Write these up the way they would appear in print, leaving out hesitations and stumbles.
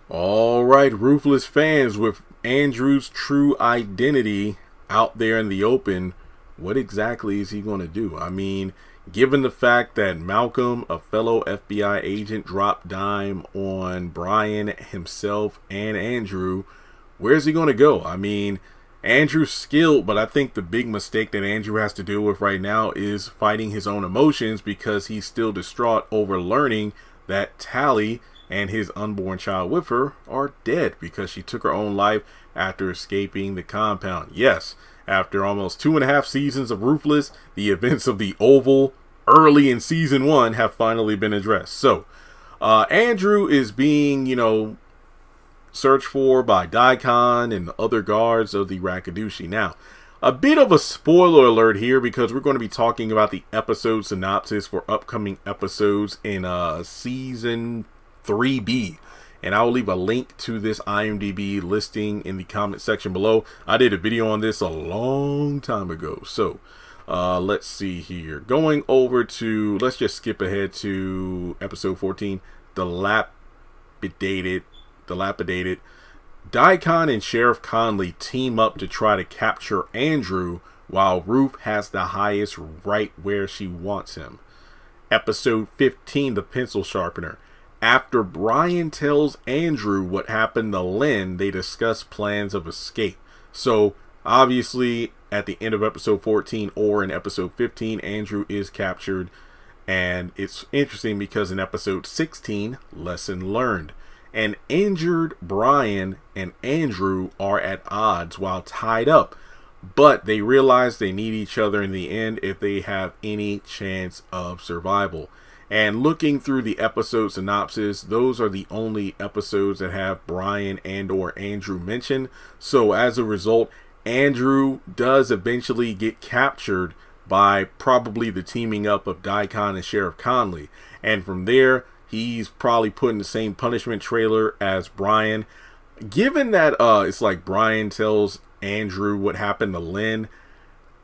All right, Ruthless fans, with Andrew's true identity out there in the open, what exactly is he going to do? I mean, given the fact that Malcolm, a fellow FBI agent, dropped dime on Brian himself and Andrew, where's he going to go? I mean, Andrew's skilled, but I think the big mistake that Andrew has to deal with right now is fighting his own emotions because he's still distraught over learning that Tally and his unborn child with her are dead because she took her own life after escaping the compound. Yes, after almost 2.5 seasons of Ruthless, the events of the Oval early in season 1 have finally been addressed. So, Andrew is being, searched for by Daikon and the other guards of the Rakadushi. Now, a bit of a spoiler alert here because we're going to be talking about the episode synopsis for upcoming episodes in season 3B, and I will leave a link to this IMDb listing in the comment section below. I did a video on this a long time ago, so let's see here. Going over to, let's just skip ahead to episode 14, Dilapidated. Daikon and Sheriff Conley team up to try to capture Andrew while Ruth has the highest right where she wants him. Episode 15, The Pencil Sharpener. After Brian tells Andrew what happened to Lynn, they discuss plans of escape. So, obviously, at the end of episode 14 or in episode 15, Andrew is captured. And it's interesting because in episode 16, Lesson Learned, an injured Brian and Andrew are at odds while tied up. But they realize they need each other in the end if they have any chance of survival. And looking through the episode synopsis, those are the only episodes that have Brian and or Andrew mentioned. So as a result, Andrew does eventually get captured by probably the teaming up of Daikon and Sheriff Conley. And from there, he's probably put in the same punishment trailer as Brian. Given that it's like Brian tells Andrew what happened to Lynn,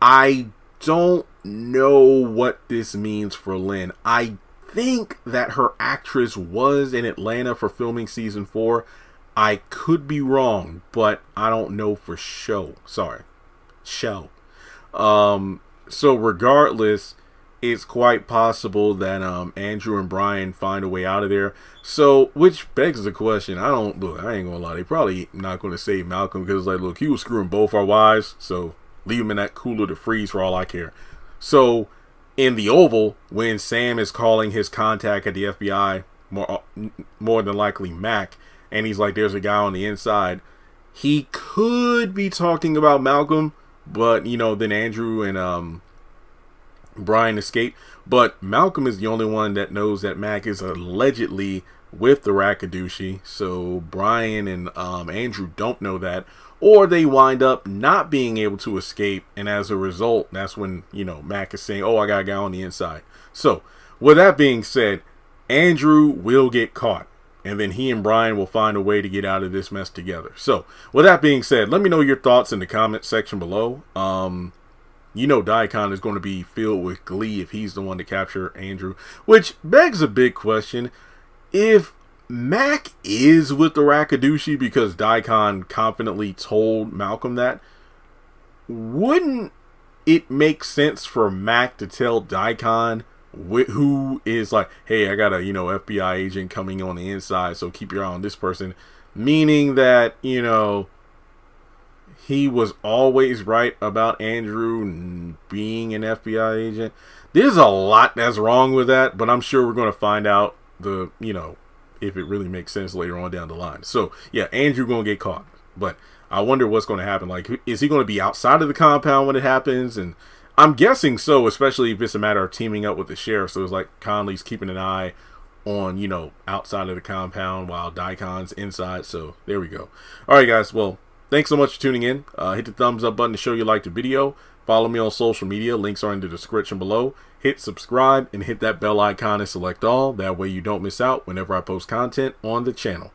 I don't know what this means for Lynn. I think that her actress was in Atlanta for filming season 4. I could be wrong, but I don't know for sure. So regardless, it's quite possible that Andrew and Brian find a way out of there. So, which begs the question, I ain't gonna lie, they probably not gonna save Malcolm because like, look, he was screwing both our wives, so leave him in that cooler to freeze for all I care. So in the Oval, when Sam is calling his contact at the FBI, more than likely Mac, and he's like, there's a guy on the inside, he could be talking about Malcolm, but then Andrew and Brian escape. But Malcolm is the only one that knows that Mac is allegedly with the Rakadushi, so Brian and Andrew don't know that, or they wind up not being able to escape, and as a result, that's when Mac is saying, oh, I got a guy on the inside. So with that being said, Andrew will get caught, and then he and Brian will find a way to get out of this mess together. So with that being said, let me know your thoughts in the comment section below. Daikon is going to be filled with glee if he's the one to capture Andrew, which begs a big question. If Mac is with the Rakadushi because Daikon confidently told Malcolm that, wouldn't it make sense for Mac to tell Daikon, who is like, hey, I got a FBI agent coming on the inside, so keep your eye on this person, meaning that he was always right about Andrew being an FBI agent. There's a lot that's wrong with that, but I'm sure we're going to find out if it really makes sense later on down the line. So yeah, Andrew going to get caught, but I wonder what's going to happen. Like, is he going to be outside of the compound when it happens? And I'm guessing so, especially if it's a matter of teaming up with the sheriff. So it's like Conley's keeping an eye on, outside of the compound while Daikon's inside. So there we go. All right, guys. Well, thanks so much for tuning in. Hit the thumbs up button to show you liked the video. Follow me on social media. Links are in the description below. Hit subscribe and hit that bell icon and select all. That way you don't miss out whenever I post content on the channel.